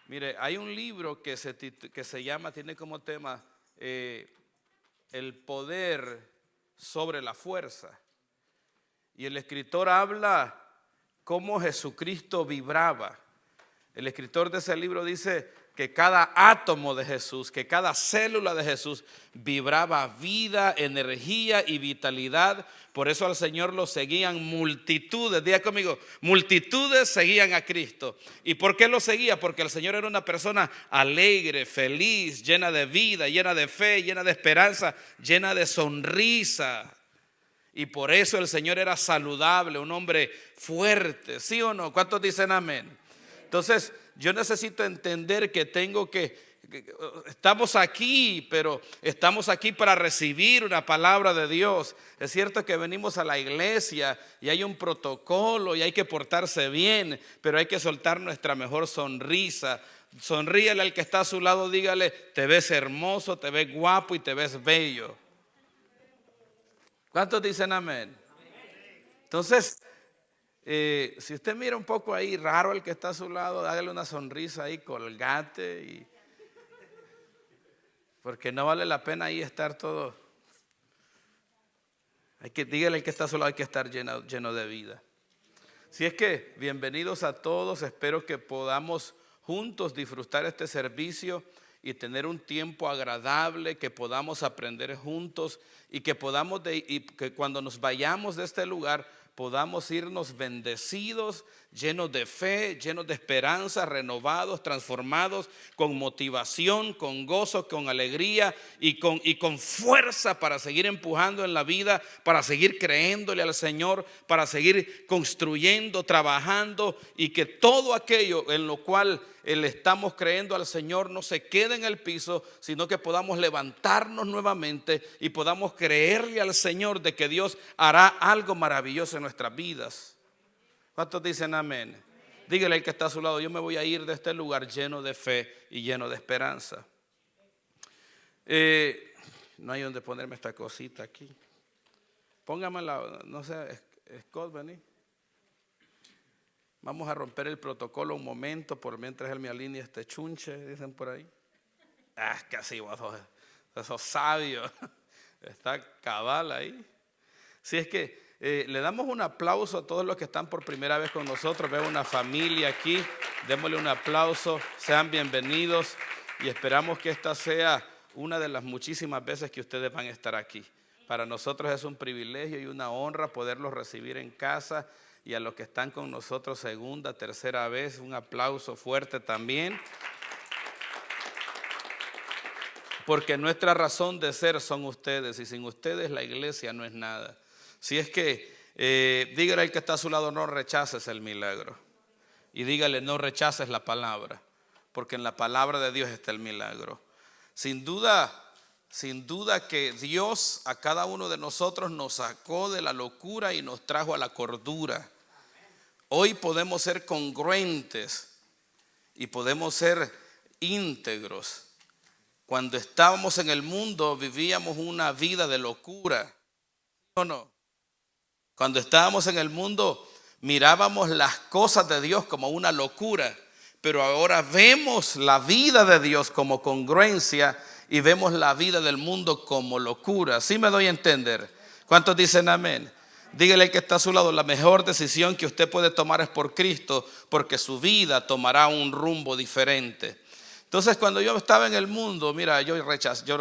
Mire, hay un libro que se llama, tiene como tema El poder sobre la fuerza. Y el escritor habla cómo Jesucristo vibraba. El escritor de ese libro dice que cada átomo de Jesús, que cada célula de Jesús vibraba vida, energía y vitalidad. Por eso al Señor lo seguían multitudes. Diga conmigo, multitudes seguían a Cristo. ¿Y por qué lo seguía? Porque el Señor era una persona alegre, feliz, llena de vida, llena de fe, llena de esperanza, llena de sonrisa. Y por eso el Señor era saludable, un hombre fuerte, ¿sí o no? ¿Cuántos dicen amén? Entonces yo necesito entender que estamos aquí, pero estamos aquí para recibir una palabra de Dios. Es cierto que venimos a la iglesia y hay un protocolo y hay que portarse bien, pero hay que soltar nuestra mejor sonrisa. Sonríele al que está a su lado, dígale, te ves hermoso, te ves guapo y te ves bello. ¿Cuántos dicen amén? Entonces, si usted mira un poco ahí raro el que está a su lado, hágale una sonrisa ahí, colgate, porque no vale la pena ahí estar todo. Dígale al que está a su lado, hay que estar lleno de vida. Si es que, bienvenidos a todos, espero que podamos juntos disfrutar este servicio y tener un tiempo agradable, que podamos aprender juntos y que que cuando nos vayamos de este lugar podamos irnos bendecidos, llenos de fe, llenos de esperanza, renovados, transformados, con motivación, con gozo, con alegría y con fuerza para seguir empujando en la vida, para seguir creyéndole al Señor, para seguir construyendo, trabajando, y que todo aquello en lo cual le estamos creyendo al Señor no se quede en el piso, sino que podamos levantarnos nuevamente y podamos creerle al Señor de que Dios hará algo maravilloso en nuestras vidas. ¿Cuántos dicen amén? Dígale al que está a su lado, yo me voy a ir de este lugar lleno de fe y lleno de esperanza. No hay donde ponerme esta cosita aquí. Póngamela, no sé, Scott, vení. Vamos a romper el protocolo un momento por mientras él me alinea este chunche, dicen por ahí. Casi vos sos sabio. Está cabal ahí. Si es que le damos un aplauso a todos los que están por primera vez con nosotros. Veo una familia aquí, démosle un aplauso, sean bienvenidos y esperamos que esta sea una de las muchísimas veces que ustedes van a estar aquí. Para nosotros es un privilegio y una honra poderlos recibir en casa, y a los que están con nosotros segunda, tercera vez, un aplauso fuerte también. Porque nuestra razón de ser son ustedes, y sin ustedes la iglesia no es nada. Si es que dígale al que está a su lado, no rechaces el milagro. Y dígale, no rechaces la palabra, porque en la palabra de Dios está el milagro. Sin duda que Dios a cada uno de nosotros nos sacó de la locura y nos trajo a la cordura. Hoy podemos ser congruentes y podemos ser íntegros. Cuando estábamos en el mundo vivíamos una vida de locura, ¿o no? Cuando estábamos en el mundo mirábamos las cosas de Dios como una locura, pero ahora vemos la vida de Dios como congruencia y vemos la vida del mundo como locura. ¿Sí me doy a entender? ¿Cuántos dicen amén? Dígale al que está a su lado, la mejor decisión que usted puede tomar es por Cristo, porque su vida tomará un rumbo diferente. Entonces, cuando yo estaba en el mundo, mira, yo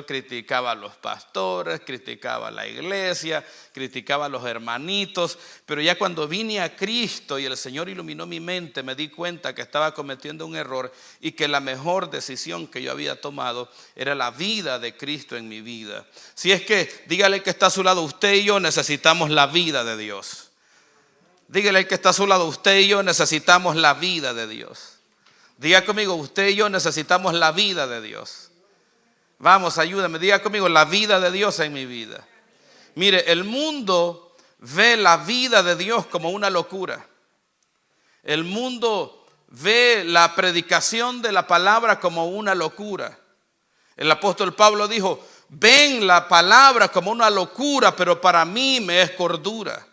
criticaba a los pastores, criticaba a la iglesia, criticaba a los hermanitos, pero ya cuando vine a Cristo y el Señor iluminó mi mente, me di cuenta que estaba cometiendo un error y que la mejor decisión que yo había tomado era la vida de Cristo en mi vida. Si es que, dígale que está a su lado, usted y yo necesitamos la vida de Dios. Dígale que está a su lado, usted y yo necesitamos la vida de Dios. Diga conmigo, usted y yo necesitamos la vida de Dios. Vamos, ayúdame, diga conmigo, la vida de Dios en mi vida. Mire, el mundo ve la vida de Dios como una locura. El mundo ve la predicación de la palabra como una locura. El apóstol Pablo dijo, ven la palabra como una locura, pero para mí me es cordura.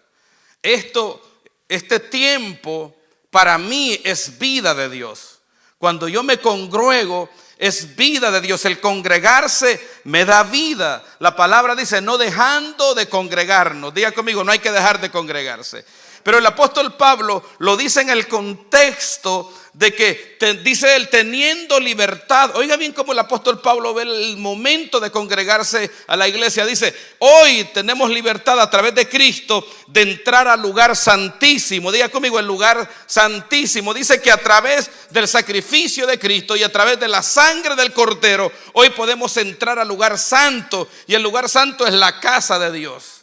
Este tiempo para mí es vida de Dios. Cuando yo me congruego, es vida de Dios. El congregarse me da vida. La palabra dice, no dejando de congregarnos. Diga conmigo, no hay que dejar de congregarse. Pero el apóstol Pablo lo dice en el contexto de que, dice él, teniendo libertad. Oiga bien cómo el apóstol Pablo ve el momento de congregarse a la iglesia. Dice, hoy tenemos libertad a través de Cristo de entrar al lugar santísimo. Diga conmigo, el lugar santísimo. Dice que a través del sacrificio de Cristo y a través de la sangre del Cordero, hoy podemos entrar al lugar santo. Y el lugar santo es la casa de Dios.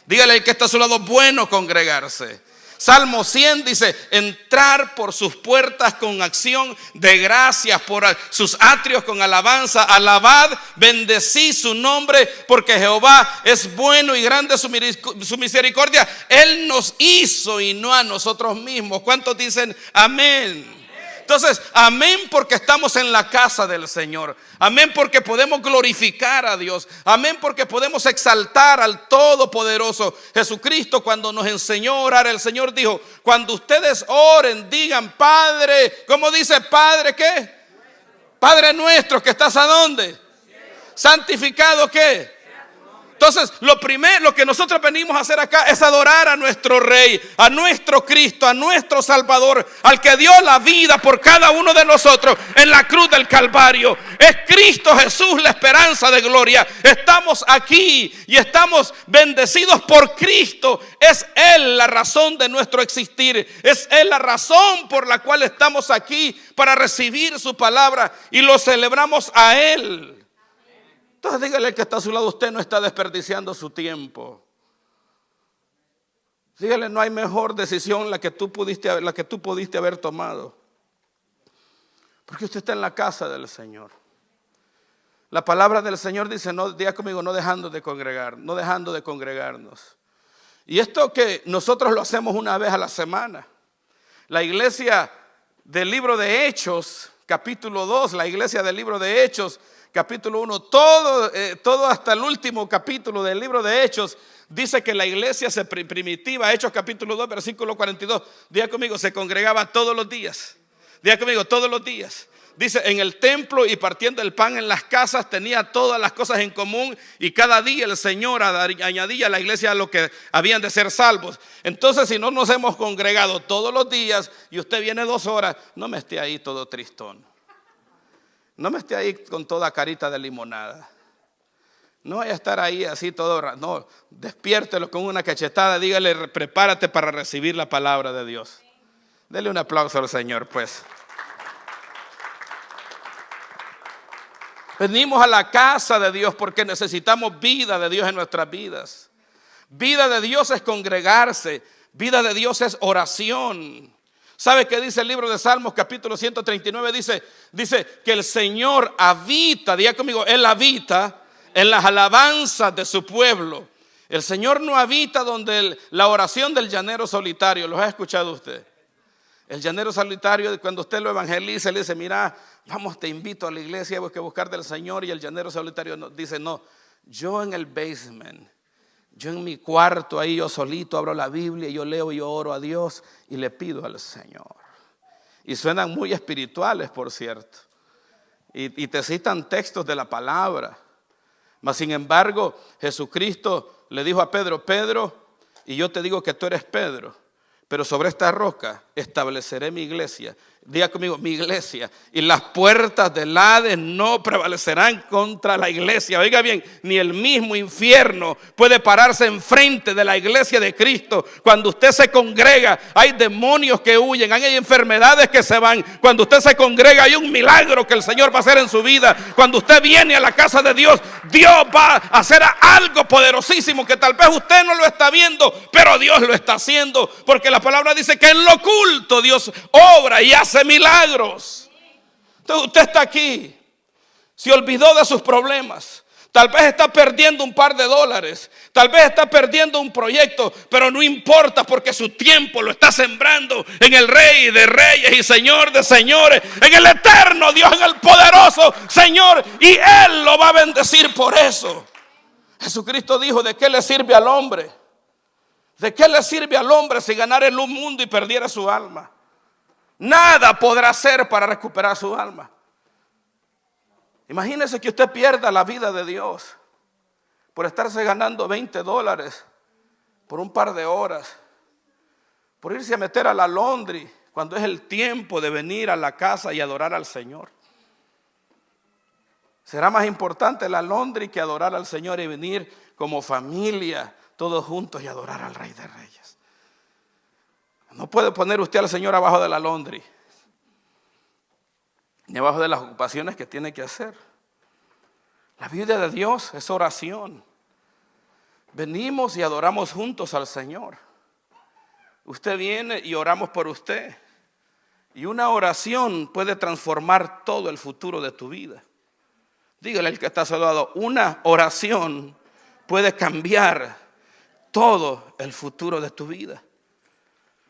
Dígale al que está a su lado, bueno congregarse. Salmo 100 dice, entrar por sus puertas con acción de gracias, por sus atrios con alabanza. Alabad, bendecí su nombre, porque Jehová es bueno y grande su misericordia. Él nos hizo y no a nosotros mismos. ¿Cuántos dicen amén? Entonces, amén porque estamos en la casa del Señor. Amén porque podemos glorificar a Dios. Amén porque podemos exaltar al Todopoderoso. Jesucristo, cuando nos enseñó a orar, el Señor dijo, cuando ustedes oren, digan, Padre, ¿cómo dice Padre qué? Padre nuestro que estás ¿a dónde? Santificado ¿qué? Entonces, lo que nosotros venimos a hacer acá es adorar a nuestro Rey, a nuestro Cristo, a nuestro Salvador, al que dio la vida por cada uno de nosotros en la cruz del Calvario. Es Cristo Jesús la esperanza de gloria. Estamos aquí y estamos bendecidos por Cristo. Es Él la razón de nuestro existir. Es Él la razón por la cual estamos aquí, para recibir su palabra, y lo celebramos a Él. Entonces dígale al que está a su lado, usted no está desperdiciando su tiempo. Dígale, no hay mejor decisión la que tú pudiste haber tomado. Porque usted está en la casa del Señor. La palabra del Señor dice, no, diga conmigo, no dejando de congregarnos. Y esto que nosotros lo hacemos una vez a la semana. La iglesia del libro de Hechos, capítulo 2, la iglesia del libro de Hechos, capítulo 1, todo hasta el último capítulo del libro de Hechos, dice que la iglesia primitiva, Hechos capítulo 2, versículo 42, diga conmigo, se congregaba todos los días. Diga conmigo, todos los días. Dice, en el templo y partiendo el pan en las casas, tenía todas las cosas en común, y cada día el Señor añadía a la iglesia a lo que habían de ser salvos. Entonces, si no nos hemos congregado todos los días y usted viene 2 horas, no me esté ahí todo tristón. No me esté ahí con toda carita de limonada. No vaya a estar ahí así todo. No, despiértelo con una cachetada. Dígale, prepárate para recibir la palabra de Dios. Dele un aplauso al Señor, pues. Venimos a la casa de Dios porque necesitamos vida de Dios en nuestras vidas. Vida de Dios es congregarse. Vida de Dios es oración. ¿Sabe qué dice el libro de Salmos capítulo 139? Dice que el Señor habita, diga conmigo, Él habita en las alabanzas de su pueblo. El Señor no habita donde la oración del llanero solitario. ¿Lo ha escuchado usted? El llanero solitario, cuando usted lo evangeliza, le dice, mira, vamos, te invito a la iglesia, hay que buscar del Señor. Y el llanero solitario dice, no, yo en el basement, yo en mi cuarto ahí, yo solito abro la Biblia, yo leo y yo oro a Dios y le pido al Señor. Y suenan muy espirituales, por cierto. Y te citan textos de la palabra. Mas sin embargo, Jesucristo le dijo a Pedro, Pedro, y yo te digo que tú eres Pedro, pero sobre esta roca estableceré mi iglesia. Diga conmigo, mi iglesia. Y las puertas del Hades no prevalecerán contra la iglesia. Oiga bien, ni el mismo infierno puede pararse enfrente de la iglesia de Cristo. Cuando usted se congrega, hay demonios que huyen, hay enfermedades que se van. Cuando usted se congrega, hay un milagro que el Señor va a hacer en su vida. Cuando usted viene a la casa de Dios, Dios va a hacer algo poderosísimo que tal vez usted no lo está viendo, pero Dios lo está haciendo. Porque la palabra dice que en lo oculto Dios obra y hace milagros. Entonces usted está aquí, se olvidó de sus problemas, tal vez está perdiendo un par de dólares, tal vez está perdiendo un proyecto, pero no importa porque su tiempo lo está sembrando en el Rey de Reyes y Señor de Señores, en el eterno Dios, en el poderoso Señor, y Él lo va a bendecir por eso. Jesucristo dijo, ¿de qué le sirve al hombre? ¿De qué le sirve al hombre si ganara el mundo y perdiera su alma? Nada podrá hacer para recuperar su alma. Imagínese que usted pierda la vida de Dios por estarse ganando $20 por un par de horas, por irse a meter a la laundry cuando es el tiempo de venir a la casa y adorar al Señor. Será más importante la laundry que adorar al Señor y venir como familia, todos juntos, y adorar al Rey de Reyes. No puede poner usted al Señor abajo de la laundry, ni abajo de las ocupaciones que tiene que hacer. La vida de Dios es oración. Venimos y adoramos juntos al Señor. Usted viene y oramos por usted. Y una oración puede transformar todo el futuro de tu vida. Dígale al que está a su lado, una oración puede cambiar todo el futuro de tu vida.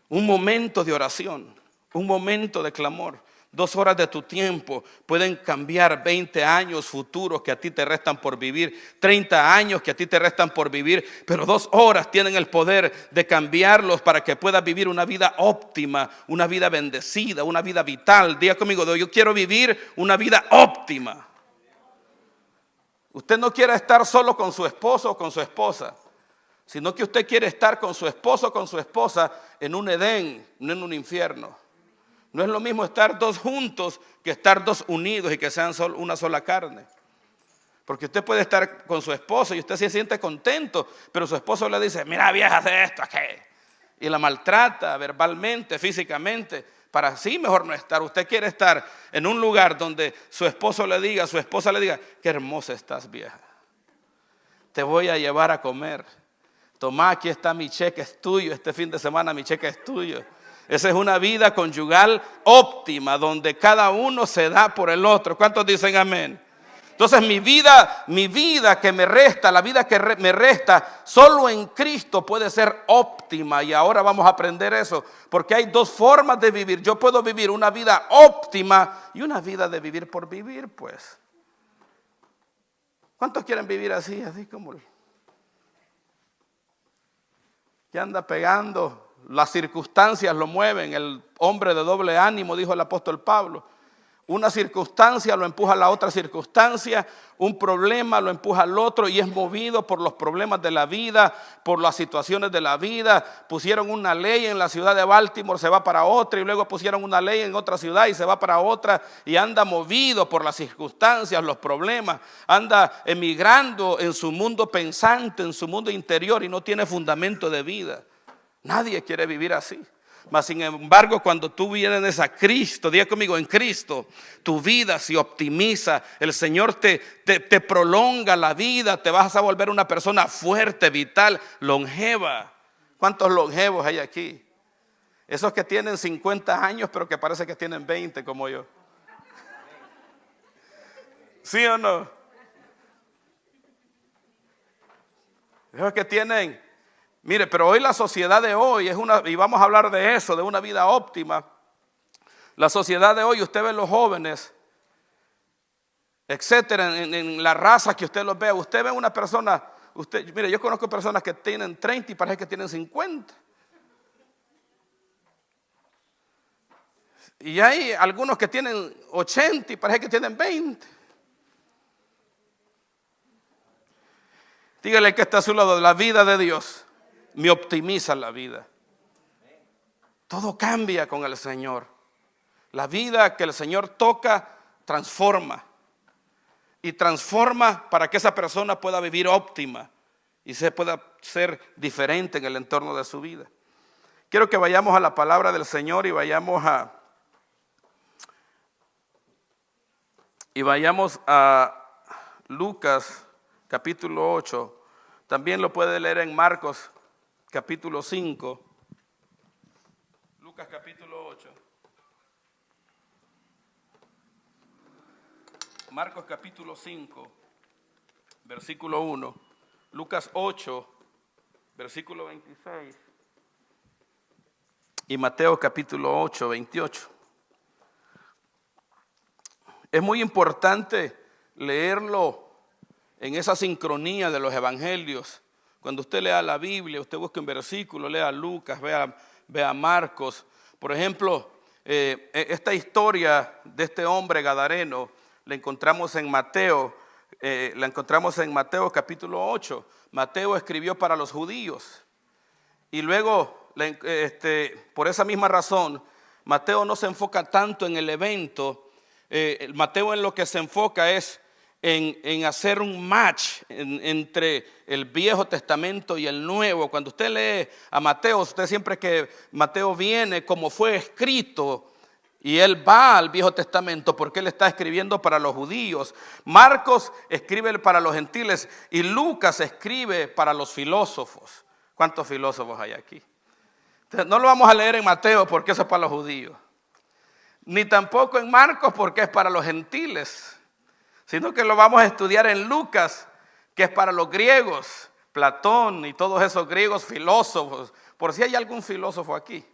Un momento de oración, un momento de clamor, 2 horas de tu tiempo pueden cambiar 20 años futuros que a ti te restan por vivir, 30 años que a ti te restan por vivir, pero 2 horas tienen el poder de cambiarlos para que puedas vivir una vida óptima, una vida bendecida, una vida vital. Diga conmigo, yo quiero vivir una vida óptima. Usted no quiere estar solo con su esposo o con su esposa, sino que usted quiere estar con su esposo o con su esposa en un Edén, no en un infierno. No es lo mismo estar 2 juntos que estar 2 unidos y que sean una sola carne. Porque usted puede estar con su esposo y usted se siente contento, pero su esposo le dice, mira vieja, haz esto, ¿qué? Y la maltrata verbalmente, físicamente. Para así mejor no estar. Usted quiere estar en un lugar donde su esposo le diga, su esposa le diga, qué hermosa estás, vieja. Te voy a llevar a comer. Tomá, aquí está mi cheque, es tuyo. Este fin de semana mi cheque es tuyo. Esa es una vida conyugal óptima, donde cada uno se da por el otro. ¿Cuántos dicen amén? Entonces mi vida que me resta, la vida que me resta, solo en Cristo puede ser óptima. Y ahora vamos a aprender eso, porque hay 2 formas de vivir. Yo puedo vivir una vida óptima y una vida de vivir por vivir, pues. ¿Cuántos quieren vivir así? Así como que anda pegando, las circunstancias lo mueven. El hombre de doble ánimo, dijo el apóstol Pablo. Una circunstancia lo empuja a la otra circunstancia, un problema lo empuja al otro y es movido por los problemas de la vida, por las situaciones de la vida. Pusieron una ley en la ciudad de Baltimore, se va para otra, y luego pusieron una ley en otra ciudad y se va para otra, y anda movido por las circunstancias, los problemas, anda emigrando en su mundo pensante, en su mundo interior, y no tiene fundamento de vida. Nadie quiere vivir así. Mas sin embargo, cuando tú vienes a Cristo, diga conmigo, en Cristo, tu vida se optimiza. El Señor te prolonga la vida. Te vas a volver una persona fuerte, vital, longeva. ¿Cuántos longevos hay aquí? Esos que tienen 50 años, pero que parece que tienen 20 como yo. ¿Sí o no? Esos que tienen... Mire, pero hoy la sociedad de hoy es y vamos a hablar de eso, de una vida óptima. La sociedad de hoy, usted ve los jóvenes, etcétera, en la raza que usted los vea. Usted ve una persona, mire, yo conozco personas que tienen 30 y parece que tienen 50. Y hay algunos que tienen 80 y parece que tienen 20. Dígale que está a su lado, la vida de Dios me optimiza la vida. Todo cambia con el Señor. La vida que el Señor toca transforma. Y transforma para que esa persona pueda vivir óptima y se pueda ser diferente en el entorno de su vida. Quiero que vayamos a la palabra del Señor y vayamos a Lucas capítulo 8. También lo puede leer en Marcos capítulo 5, Lucas capítulo 8, Marcos capítulo 5, versículo 1, Lucas 8, versículo 26 y Mateo capítulo 8, 28. Es muy importante leerlo en esa sincronía de los evangelios. Cuando usted lea la Biblia, usted busca un versículo, lea Lucas, vea Marcos. Por ejemplo, esta historia de este hombre gadareno la encontramos en Mateo, capítulo 8. Mateo escribió para los judíos y luego, por esa misma razón, Mateo no se enfoca tanto en el evento. Mateo en lo que se enfoca es en hacer un match entre el Viejo Testamento y el Nuevo. Cuando usted lee a Mateo, usted siempre que Mateo viene como fue escrito, y él va al Viejo Testamento porque él está escribiendo para los judíos. Marcos escribe para los gentiles y Lucas escribe para los filósofos. ¿Cuántos filósofos hay aquí? Entonces, no lo vamos a leer en Mateo porque eso es para los judíos, ni tampoco en Marcos porque es para los gentiles, sino que lo vamos a estudiar en Lucas, que es para los griegos, Platón y todos esos griegos filósofos, por si hay algún filósofo aquí,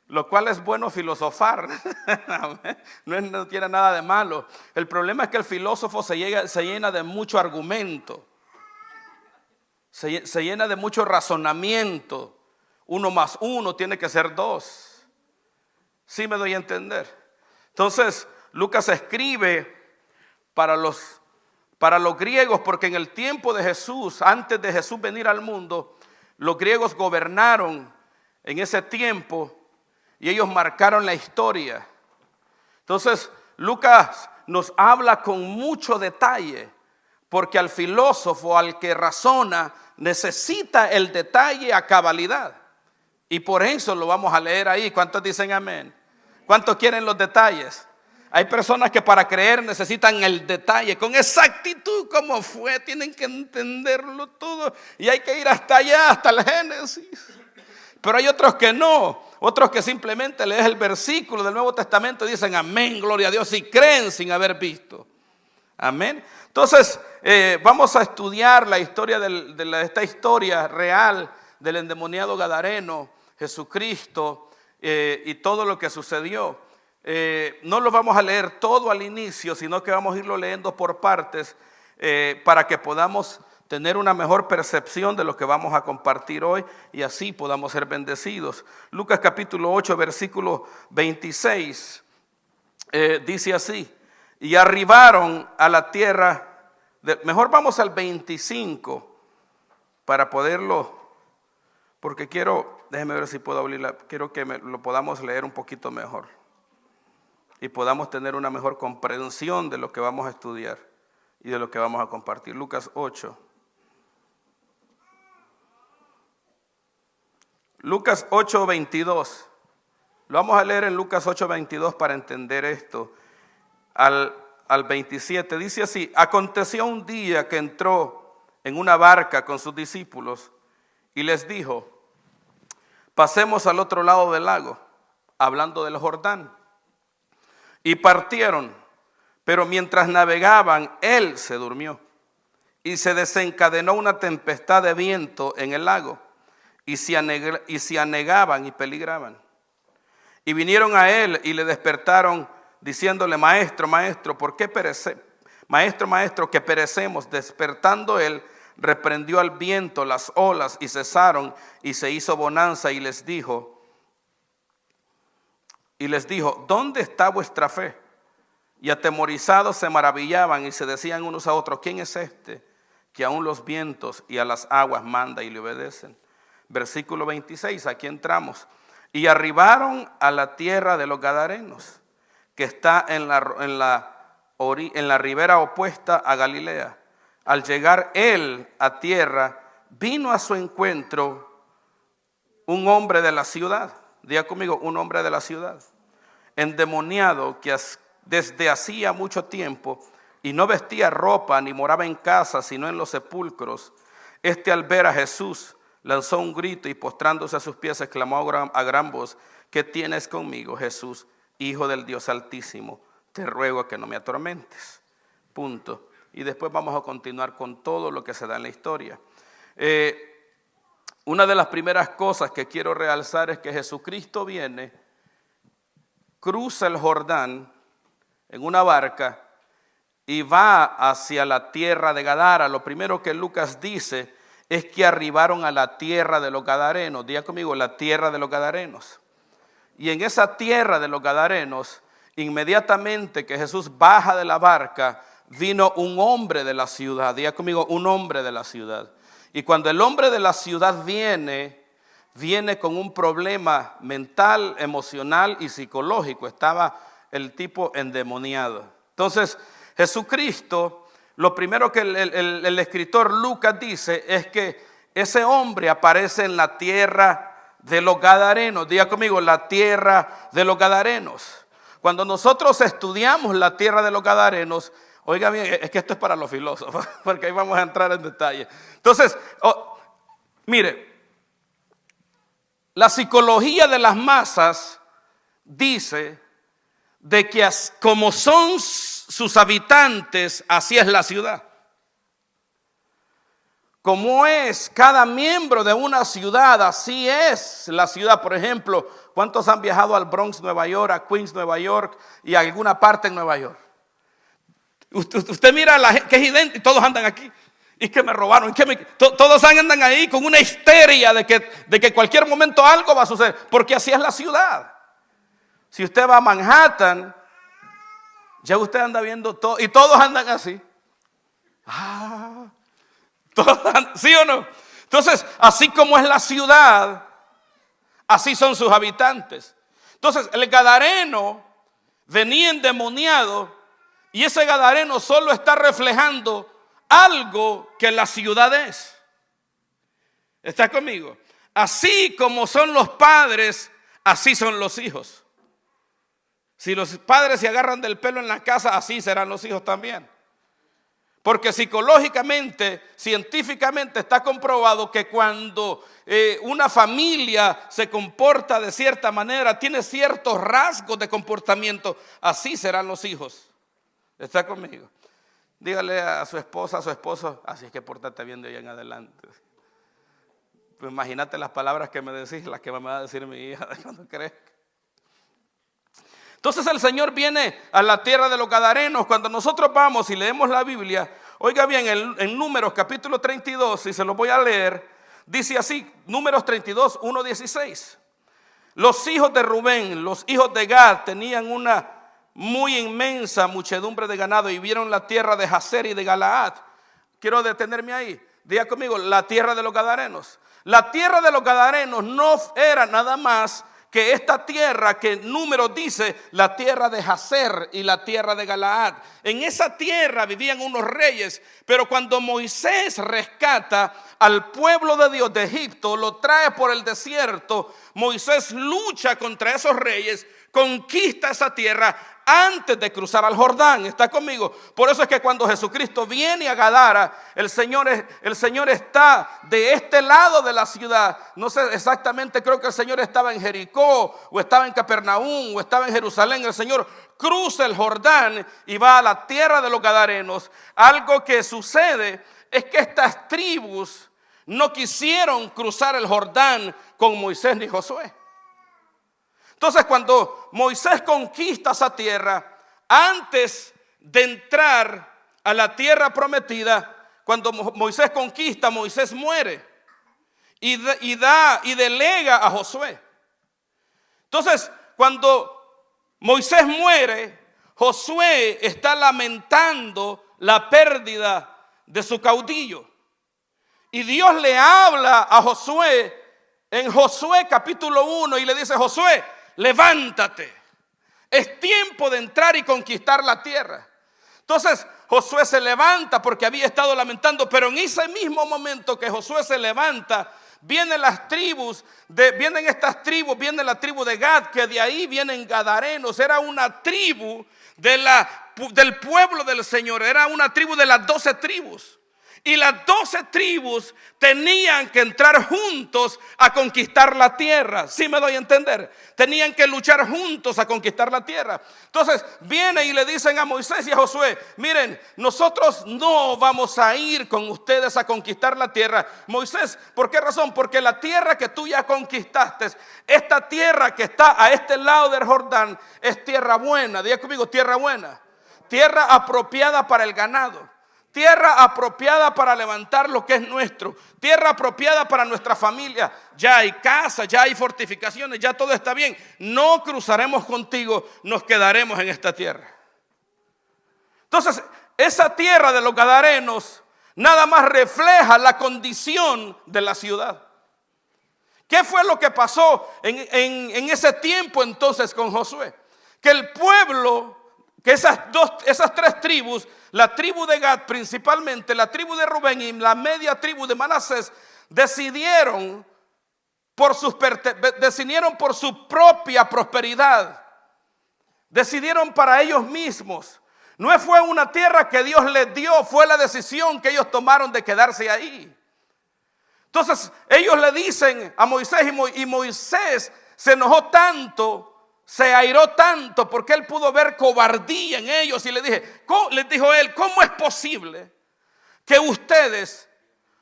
lo cual es bueno filosofar, no tiene nada de malo. El problema es que el filósofo se llena de mucho argumento, se llena de mucho razonamiento. 1 más 1 tiene que ser 2. ¿Sí me doy a entender? Entonces, Lucas escribe para los griegos, porque en el tiempo de Jesús, antes de Jesús venir al mundo, los griegos gobernaron en ese tiempo y ellos marcaron la historia. Entonces, Lucas nos habla con mucho detalle, porque al filósofo, al que razona, necesita el detalle a cabalidad. Y por eso lo vamos a leer ahí. ¿Cuántos dicen amén? ¿Cuántos quieren los detalles? Hay personas que para creer necesitan el detalle, con exactitud como fue, tienen que entenderlo todo y hay que ir hasta allá, hasta el Génesis. Pero hay otros que no, otros que simplemente lees el versículo del Nuevo Testamento y dicen amén, gloria a Dios, y creen sin haber visto. Amén. Entonces vamos a estudiar la historia esta historia real del endemoniado gadareno, Jesucristo, y todo lo que sucedió. No lo vamos a leer todo al inicio, sino que vamos a irlo leyendo por partes, para que podamos tener una mejor percepción de lo que vamos a compartir hoy y así podamos ser bendecidos. Lucas capítulo 8 versículo 26 dice así: y arribaron a la tierra mejor vamos al 25 para poderlo, porque déjeme ver si puedo abrirla, quiero que lo podamos leer un poquito mejor y podamos tener una mejor comprensión de lo que vamos a estudiar y de lo que vamos a compartir. Lucas 8. Lucas 8:22. Lo vamos a leer en Lucas 8:22 para entender esto. Al 27 dice así: aconteció un día que entró en una barca con sus discípulos y les dijo: pasemos al otro lado del lago, hablando del Jordán. Y partieron, pero mientras navegaban, él se durmió. Y se desencadenó una tempestad de viento en el lago, y se anegaban y peligraban. Y vinieron a él y le despertaron, diciéndole: maestro, maestro, ¿por qué maestro, que perecemos? Despertando él, reprendió al viento, las olas, y cesaron, y se hizo bonanza, y les dijo, ¿dónde está vuestra fe? Y atemorizados se maravillaban y se decían unos a otros: ¿quién es este que aún los vientos y a las aguas manda y le obedecen? Versículo 26, aquí entramos. Y arribaron a la tierra de los Gadarenos, que está en la ribera opuesta a Galilea. Al llegar él a tierra, vino a su encuentro un hombre de la ciudad. Diga conmigo: un hombre de la ciudad, endemoniado, que desde hacía mucho tiempo, y no vestía ropa ni moraba en casa, sino en los sepulcros. Este, al ver a Jesús, lanzó un grito y postrándose a sus pies exclamó a gran voz: ¿qué tienes conmigo, Jesús, Hijo del Dios Altísimo? Te ruego que no me atormentes. Punto. Y después vamos a continuar con todo lo que se da en la historia. Una de las primeras cosas que quiero realzar es que Jesucristo viene, cruza el Jordán en una barca y va hacia la tierra de Gadara. Lo primero que Lucas dice es que arribaron a la tierra de los Gadarenos. Diga conmigo: la tierra de los Gadarenos. Y en esa tierra de los Gadarenos, inmediatamente que Jesús baja de la barca, vino un hombre de la ciudad. Diga conmigo, un hombre de la ciudad. Y cuando el hombre de la ciudad viene con un problema mental, emocional y psicológico. Estaba el tipo endemoniado. Entonces, Jesucristo, lo primero que el escritor Lucas dice es que ese hombre aparece en la tierra de los Gadarenos. Diga conmigo, la tierra de los Gadarenos. Cuando nosotros estudiamos la tierra de los Gadarenos, oiga bien, es que esto es para los filósofos, porque ahí vamos a entrar en detalle. Entonces, mire, la psicología de las masas dice de que como son sus habitantes, así es la ciudad. Como es cada miembro de una ciudad, así es la ciudad. Por ejemplo, ¿cuántos han viajado al Bronx, Nueva York, a Queens, Nueva York y a alguna parte en Nueva York? Usted mira a la gente que es idéntica y todos andan aquí. Y que me robaron, todos andan ahí con una histeria de que cualquier momento algo va a suceder, porque así es la ciudad. Si usted va a Manhattan, ya usted anda viendo todo, y todos andan así. ¿Sí o no? Entonces, así como es la ciudad, así son sus habitantes. Entonces, el gadareno venía endemoniado, y ese gadareno solo está reflejando algo que la ciudad es. ¿Está conmigo? Así como son los padres, así son los hijos. Si los padres se agarran del pelo en la casa, así serán los hijos también. Porque psicológicamente, científicamente está comprobado que cuando una familia se comporta de cierta manera, tiene ciertos rasgos de comportamiento, así serán los hijos. ¿Está conmigo? Dígale a su esposa, a su esposo, así es que pórtate bien de hoy en adelante. Pues imagínate las palabras que me decís, las que me va a decir mi hija cuando crezca. Entonces el Señor viene a la tierra de los Gadarenos. Cuando nosotros vamos y leemos la Biblia, oiga bien, en Números capítulo 32, y se lo voy a leer, dice así, Números 32, 1:16. Los hijos de Rubén, los hijos de Gad, tenían una muy inmensa muchedumbre de ganado y vieron la tierra de Jazer y de Galaad. Quiero detenerme ahí. Diga conmigo, la tierra de los Gadarenos. La tierra de los Gadarenos no era nada más que esta tierra que Números dice, la tierra de Jazer y la tierra de Galaad. En esa tierra vivían unos reyes, pero cuando Moisés rescata al pueblo de Dios de Egipto, lo trae por el desierto, Moisés lucha contra esos reyes, conquista esa tierra antes de cruzar al Jordán. ¿Está conmigo? Por eso es que cuando Jesucristo viene a Gadara, el Señor está de este lado de la ciudad. No sé exactamente, creo que el Señor estaba en Jericó, o estaba en Capernaum, o estaba en Jerusalén. El Señor cruza el Jordán y va a la tierra de los Gadarenos. Algo que sucede es que estas tribus no quisieron cruzar el Jordán con Moisés ni Josué. Entonces, cuando Moisés conquista esa tierra, antes de entrar a la tierra prometida, cuando Moisés conquista, Moisés muere y delega a Josué. Entonces, cuando Moisés muere, Josué está lamentando la pérdida de su caudillo. Y Dios le habla a Josué en Josué capítulo 1 y le dice: Josué, levántate, es tiempo de entrar y conquistar la tierra. Entonces Josué se levanta porque había estado lamentando, pero en ese mismo momento que Josué se levanta, vienen las tribus, viene la tribu de Gad, que de ahí vienen Gadarenos. Era una tribu del pueblo del Señor, era una tribu de las 12 tribus. Y las 12 tribus tenían que entrar juntos a conquistar la tierra. ¿Sí me doy a entender? Tenían que luchar juntos a conquistar la tierra. Entonces vienen y le dicen a Moisés y a Josué: miren, nosotros no vamos a ir con ustedes a conquistar la tierra. Moisés, ¿por qué razón? Porque la tierra que tú ya conquistaste, esta tierra que está a este lado del Jordán, es tierra buena. Diga conmigo, tierra buena. Tierra apropiada para el ganado. tierra apropiada para levantar lo que es nuestro, tierra apropiada para nuestra familia. Ya hay casa, ya hay fortificaciones, ya todo está bien. No cruzaremos contigo, nos quedaremos en esta tierra. Entonces, esa tierra de los gadarenos nada más refleja la condición de la ciudad. ¿Qué fue lo que pasó en ese tiempo entonces con Josué? Que el pueblo, que esas tres tribus, la tribu de Gad principalmente, la tribu de Rubén y la media tribu de Manasés, decidieron por su propia prosperidad. Decidieron para ellos mismos. No fue una tierra que Dios les dio, fue la decisión que ellos tomaron de quedarse ahí. Entonces ellos le dicen a Moisés y Moisés se enojó tanto, se airó tanto porque él pudo ver cobardía en ellos y les dijo él, ¿cómo es posible que ustedes,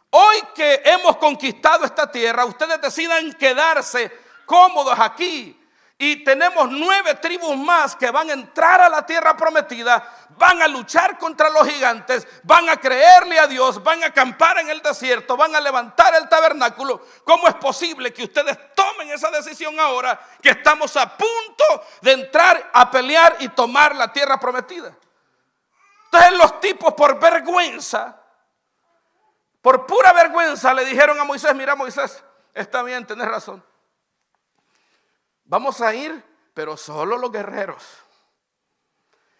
hoy que hemos conquistado esta tierra, ustedes decidan quedarse cómodos aquí? Y tenemos 9 tribus más que van a entrar a la tierra prometida, van a luchar contra los gigantes, van a creerle a Dios, van a acampar en el desierto, van a levantar el tabernáculo. ¿Cómo es posible que ustedes tomen esa decisión ahora que estamos a punto de entrar a pelear y tomar la tierra prometida? Entonces los tipos por vergüenza, por pura vergüenza le dijeron a Moisés, mira Moisés, está bien, tenés razón. Vamos a ir, pero solo los guerreros.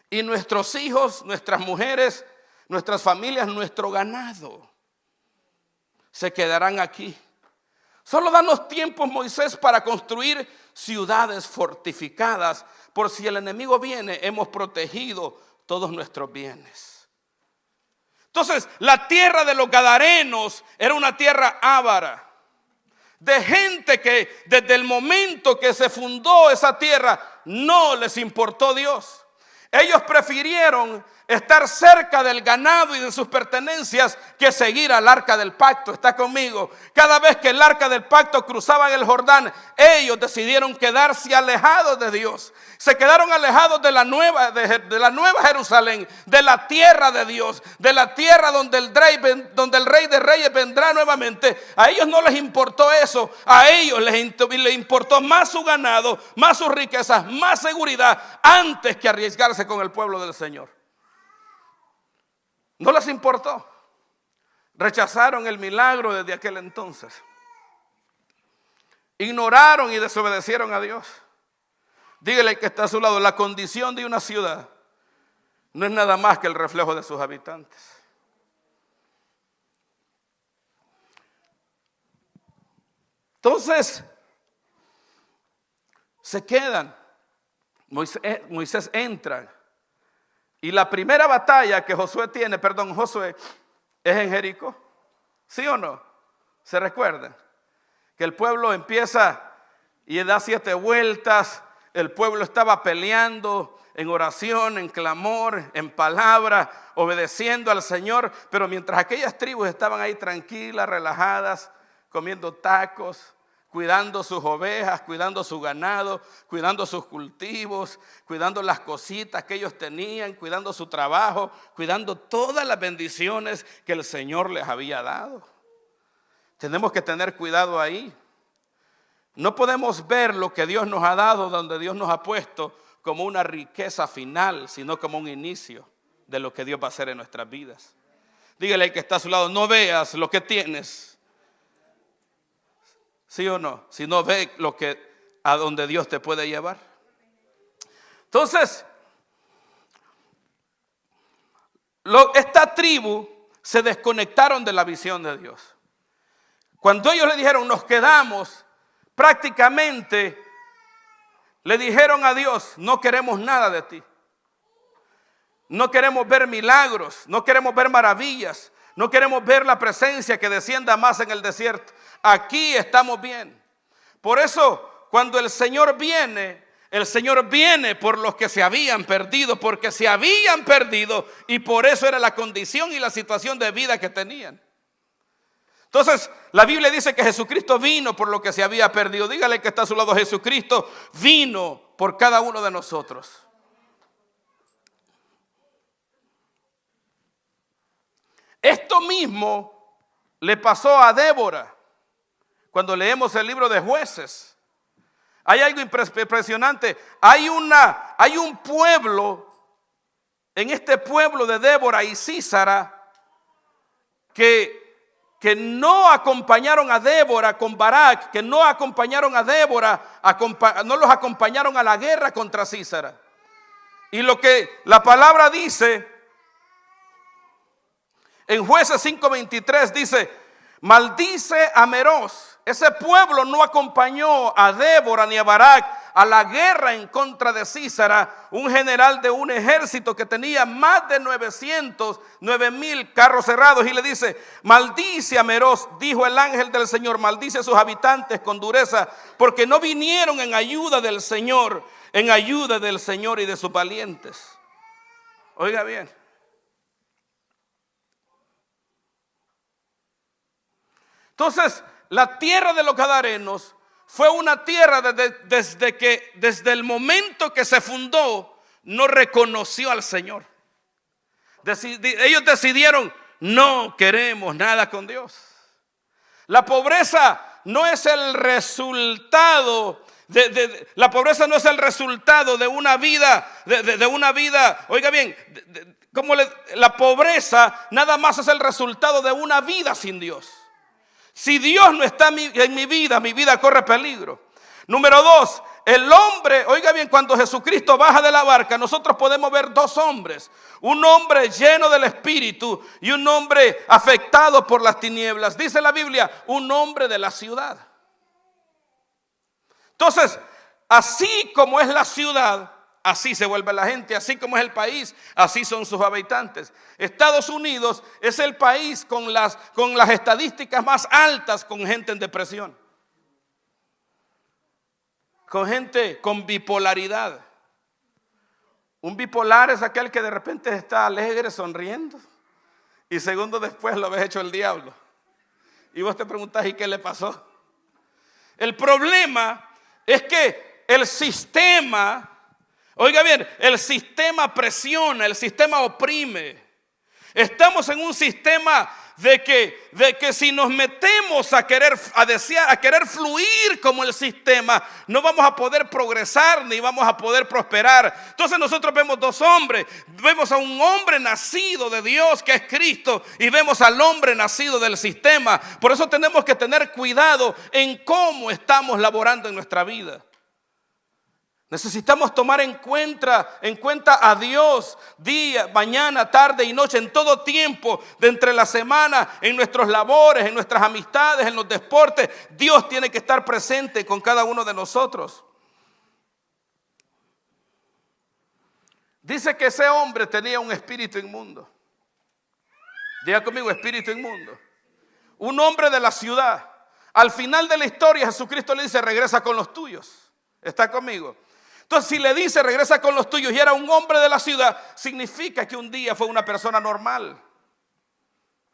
Y nuestros hijos, nuestras mujeres, nuestras familias, nuestro ganado se quedarán aquí. Solo danos tiempo, Moisés, para construir ciudades fortificadas. Por si el enemigo viene, hemos protegido todos nuestros bienes. Entonces, la tierra de los gadarenos era una tierra avara. De gente que desde el momento que se fundó esa tierra no les importó Dios. Ellos prefirieron estar cerca del ganado y de sus pertenencias que seguir al arca del pacto. ¿Está conmigo? Cada vez que el arca del pacto cruzaba el Jordán, ellos decidieron quedarse alejados de Dios. Se quedaron alejados de la nueva Jerusalén, de la tierra de Dios, de la tierra donde el Rey de Reyes vendrá nuevamente. A ellos no les importó eso, a ellos les importó más su ganado, más sus riquezas, más seguridad, antes que arriesgarse con el pueblo del Señor. No les importó. Rechazaron el milagro desde aquel entonces. Ignoraron y desobedecieron a Dios. Dígale que está a su lado, la condición de una ciudad no es nada más que el reflejo de sus habitantes. Entonces, se quedan. Moisés entra. Y la primera batalla que Josué es en Jericó. ¿Sí o no? ¿Se recuerdan? Que el pueblo empieza y da 7 vueltas. El pueblo estaba peleando en oración, en clamor, en palabra, obedeciendo al Señor. Pero mientras aquellas tribus estaban ahí tranquilas, relajadas, comiendo tacos, cuidando sus ovejas, cuidando su ganado, cuidando sus cultivos, cuidando las cositas que ellos tenían, cuidando su trabajo, cuidando todas las bendiciones que el Señor les había dado. Tenemos que tener cuidado ahí. No podemos ver lo que Dios nos ha dado, donde Dios nos ha puesto, como una riqueza final, sino como un inicio de lo que Dios va a hacer en nuestras vidas. Dígale al que está a su lado, no veas lo que tienes. ¿Sí o no? Si no ve a donde Dios te puede llevar. Entonces, esta tribu se desconectaron de la visión de Dios. Cuando ellos le dijeron, nos quedamos, prácticamente le dijeron a Dios, no queremos nada de ti. No queremos ver milagros, no queremos ver maravillas, no queremos ver la presencia que descienda más en el desierto. Aquí estamos bien. Por eso, cuando el Señor viene por los que se habían perdido, porque se habían perdido y por eso era la condición y la situación de vida que tenían. Entonces, la Biblia dice que Jesucristo vino por lo que se había perdido. Dígale que está a su lado, Jesucristo vino por cada uno de nosotros. Esto mismo le pasó a Débora cuando leemos el libro de Jueces. Hay algo impresionante. Hay un pueblo, en este pueblo de Débora y Sísara, que no acompañaron a Débora con Barak, que no acompañaron a Débora, no los acompañaron a la guerra contra Sísara. Y lo que la palabra dice en Jueces 5:23 dice: maldice a Meroz. Ese pueblo no acompañó a Débora ni a Barak a la guerra en contra de Sísara, un general de un ejército que tenía más de 9,000 carros cerrados, y le dice: maldice a Meroz, dijo el ángel del Señor, maldice a sus habitantes con dureza, porque no vinieron en ayuda del Señor y de sus valientes. Oiga bien. Entonces, la tierra de los Gadarenos fue una tierra desde el momento que se fundó, no reconoció al Señor. Ellos decidieron: no queremos nada con Dios. La pobreza no es el resultado la pobreza no es el resultado de una vida, oiga bien, la pobreza nada más es el resultado de una vida sin Dios. Si Dios no está en mi vida corre peligro. Número 2, el hombre, oiga bien, cuando Jesucristo baja de la barca, nosotros podemos ver dos hombres: un hombre lleno del Espíritu y un hombre afectado por las tinieblas. Dice la Biblia, un hombre de la ciudad. Entonces, así como es la ciudad, así se vuelve la gente. Así como es el país, así son sus habitantes. Estados Unidos es el país con las estadísticas más altas con gente en depresión, con gente con bipolaridad. Un bipolar es aquel que de repente está alegre, sonriendo, y segundos después lo ves hecho el diablo. Y vos te preguntás: ¿y qué le pasó? El problema es que el sistema, oiga bien, el sistema presiona, el sistema oprime. Estamos en un sistema de que si nos metemos a querer fluir como el sistema, no vamos a poder progresar ni vamos a poder prosperar. Entonces nosotros vemos dos hombres: vemos a un hombre nacido de Dios, que es Cristo, y vemos al hombre nacido del sistema. Por eso tenemos que tener cuidado en cómo estamos laborando en nuestra vida. Necesitamos tomar en cuenta a Dios día, mañana, tarde y noche, en todo tiempo de entre la semana, en nuestros labores, en nuestras amistades, en los deportes. Dios tiene que estar presente con cada uno de nosotros. Dice que ese hombre tenía un espíritu inmundo. Diga conmigo: espíritu inmundo. Un hombre de la ciudad. Al final de la historia, Jesucristo le dice: regresa con los tuyos. ¿Está conmigo? Entonces, si le dice regresa con los tuyos y era un hombre de la ciudad, significa que un día fue una persona normal.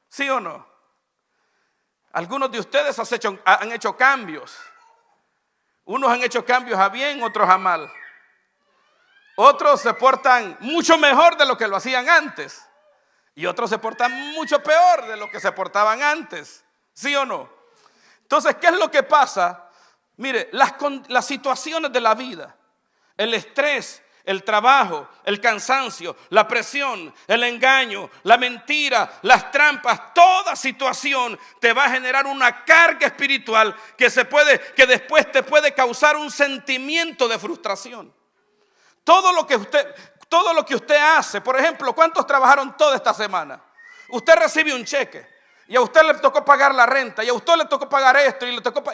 ¿Sí o no? Algunos de ustedes han hecho cambios. Unos han hecho cambios a bien, otros a mal. Otros se portan mucho mejor de lo que lo hacían antes, y otros se portan mucho peor de lo que se portaban antes. ¿Sí o no? Entonces, ¿qué es lo que pasa? Mire, las situaciones de la vida, el estrés, el trabajo, el cansancio, la presión, el engaño, la mentira, las trampas, toda situación te va a generar una carga espiritual que después te puede causar un sentimiento de frustración. Todo lo que usted hace, por ejemplo, ¿cuántos trabajaron toda esta semana? Usted recibe un cheque y a usted le tocó pagar la renta y a usted le tocó pagar esto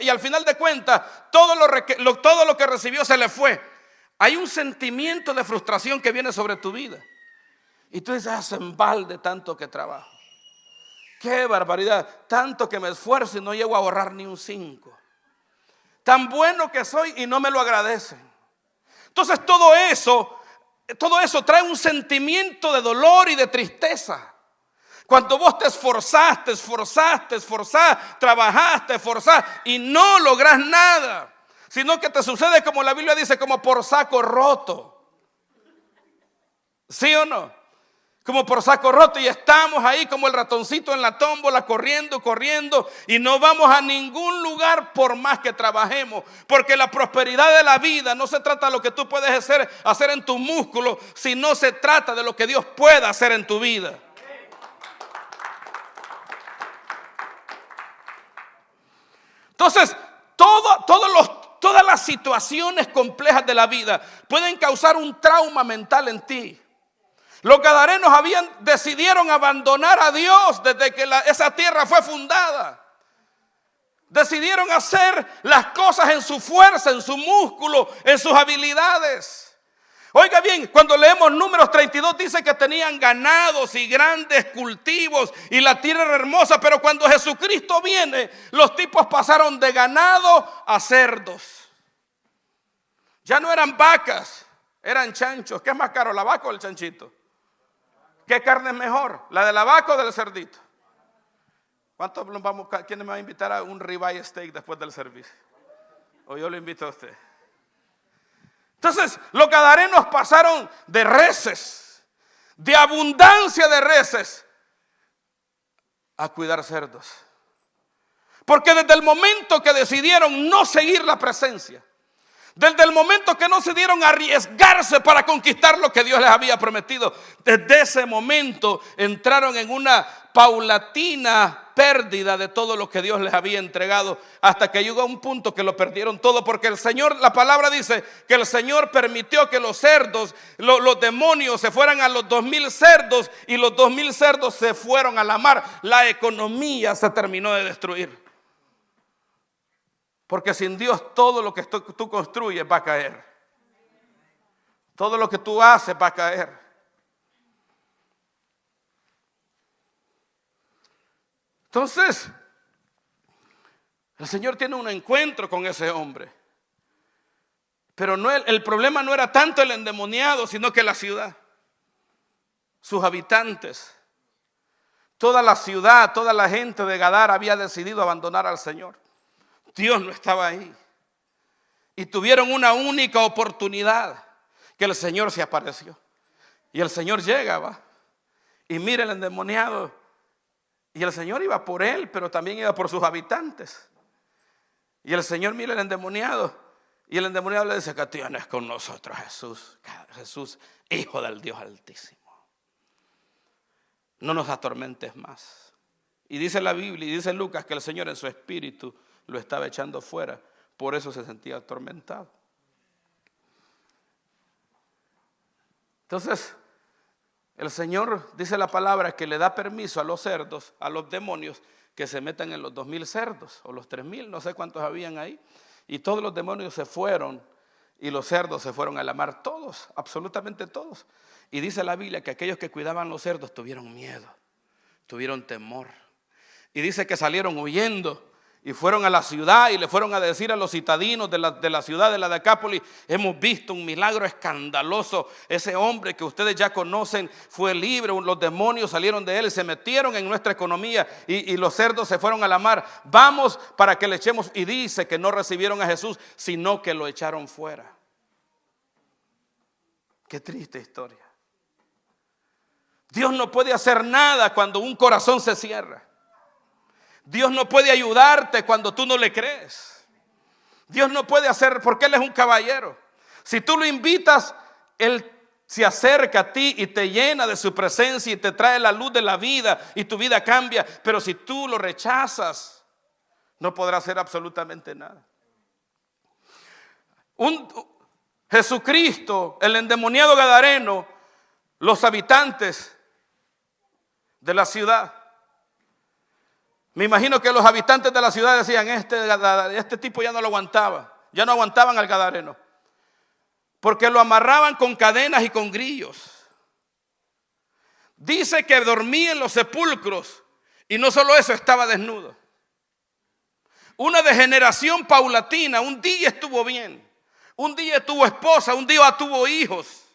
y al final de cuentas todo lo que recibió se le fue. Hay un sentimiento de frustración que viene sobre tu vida. Y tú dices: en balde tanto que trabajo. ¡Qué barbaridad! Tanto que me esfuerzo y no llego a ahorrar ni un 5. Tan bueno que soy y no me lo agradecen. Entonces todo eso trae un sentimiento de dolor y de tristeza. Cuando vos te esforzaste, trabajaste, y no lográs nada, sino que te sucede como la Biblia dice, como por saco roto. ¿Sí o no? como por saco roto, y estamos ahí como el ratoncito en la tómbola, corriendo, corriendo, y no vamos a ningún lugar por más que trabajemos, porque la prosperidad de la vida no se trata de lo que tú puedes hacer en tus músculos, sino se trata de lo que Dios pueda hacer en tu vida. Entonces, todas las situaciones complejas de la vida pueden causar un trauma mental en ti. Los gadarenos decidieron abandonar a Dios desde que esa tierra fue fundada. Decidieron hacer las cosas en su fuerza, en su músculo, en sus habilidades. Oiga bien, cuando leemos Números 32 dice que tenían ganados y grandes cultivos y la tierra era hermosa, pero cuando Jesucristo viene, los tipos pasaron de ganado a cerdos. Ya no eran vacas, eran chanchos. ¿Qué es más caro, la vaca o el chanchito? ¿Qué carne es mejor? ¿La de la vaca o del cerdito? ¿Quién me va a invitar a un ribeye steak después del servicio? O yo lo invito a usted. Entonces, los gadarenos pasaron de reses, de abundancia de reses, a cuidar cerdos. Porque desde el momento que decidieron no seguir la presencia, desde el momento que no se dieron a arriesgarse para conquistar lo que Dios les había prometido, desde ese momento entraron en una paulatina pérdida de todo lo que Dios les había entregado, hasta que llegó a un punto que lo perdieron todo, porque el Señor, la palabra dice que el Señor permitió que los cerdos, los demonios se fueran a los 2000 cerdos, y los 2000 cerdos se fueron a la mar. La economía se terminó de destruir. Porque sin Dios todo lo que tú construyes va a caer. Todo lo que tú haces va a caer. Entonces, el Señor tiene un encuentro con ese hombre. Pero el problema no era tanto el endemoniado, sino que la ciudad, sus habitantes, toda la ciudad, toda la gente de Gadara había decidido abandonar al Señor. Dios no estaba ahí. Y tuvieron una única oportunidad, que el Señor se apareció. Y el Señor llega, y mira el endemoniado. Y el Señor iba por él, pero también iba por sus habitantes. Y el Señor mira al endemoniado. Y el endemoniado le dice: ¿qué tienes con nosotros, Jesús? Jesús, Hijo del Dios Altísimo. No nos atormentes más. Y dice la Biblia, y dice Lucas, que el Señor en su espíritu lo estaba echando fuera, por eso se sentía atormentado. Entonces, el Señor, dice la palabra, que le da permiso a los cerdos, a los demonios, que se metan en los 2000 cerdos, o los 3000, no sé cuántos habían ahí. Y todos los demonios se fueron, y los cerdos se fueron a la mar, todos, absolutamente todos. Y dice la Biblia que aquellos que cuidaban los cerdos tuvieron miedo, tuvieron temor. Y dice que salieron huyendo. Y fueron a la ciudad y le fueron a decir a los citadinos de la ciudad de la Decápolis: hemos visto un milagro escandaloso. Ese hombre que ustedes ya conocen fue libre, los demonios salieron de él y se metieron en nuestra economía, y los cerdos se fueron a la mar. Vamos para que le echemos. Y dice que no recibieron a Jesús, sino que lo echaron fuera. Qué triste historia. Dios no puede hacer nada cuando un corazón se cierra. Dios no puede ayudarte cuando tú no le crees. Dios no puede hacer, porque Él es un caballero. Si tú lo invitas, Él se acerca a ti y te llena de su presencia y te trae la luz de la vida y tu vida cambia. Pero si tú lo rechazas, no podrás hacer absolutamente nada. Jesucristo, el endemoniado gadareno, los habitantes de la ciudad. Me imagino que los habitantes de la ciudad decían: este tipo ya no lo aguantaba. Ya no aguantaban al gadareno, porque lo amarraban con cadenas y con grillos. Dice que dormía en los sepulcros, y no solo eso, estaba desnudo. Una degeneración paulatina. Un día estuvo bien, un día tuvo esposa, un día tuvo hijos,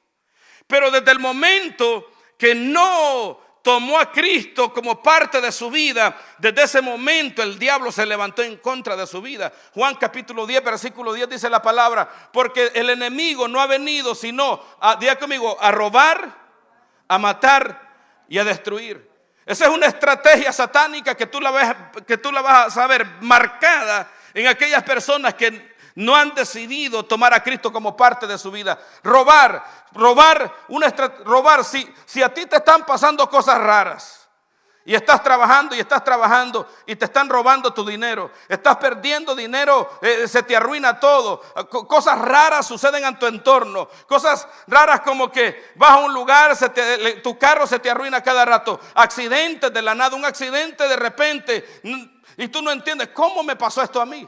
pero desde el momento que no tomó a Cristo como parte de su vida, desde ese momento el diablo se levantó en contra de su vida. Juan capítulo 10, versículo 10 dice la palabra: porque el enemigo no ha venido sino, diga conmigo, a robar, a matar y a destruir. Esa es una estrategia satánica que tú la vas a saber marcada en aquellas personas que no han decidido tomar a Cristo como parte de su vida. Robar, si a ti te están pasando cosas raras y estás trabajando y te están robando tu dinero, estás perdiendo dinero, se te arruina todo, cosas raras suceden en tu entorno, cosas raras como que vas a un lugar, tu carro se te arruina cada rato, accidentes de la nada, un accidente de repente y tú no entiendes, ¿cómo me pasó esto a mí?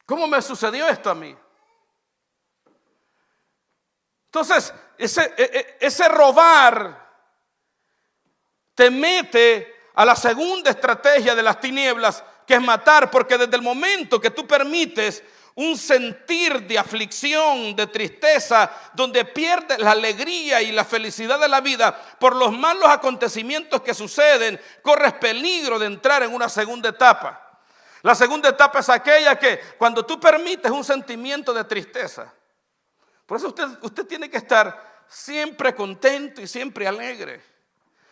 ¿Cómo me sucedió esto a mí? Entonces, ese robar te mete a la segunda estrategia de las tinieblas, que es matar, porque desde el momento que tú permites un sentir de aflicción, de tristeza, donde pierdes la alegría y la felicidad de la vida por los malos acontecimientos que suceden, corres peligro de entrar en una segunda etapa. La segunda etapa es aquella que cuando tú permites un sentimiento de tristeza. Por eso usted tiene que estar siempre contento y siempre alegre,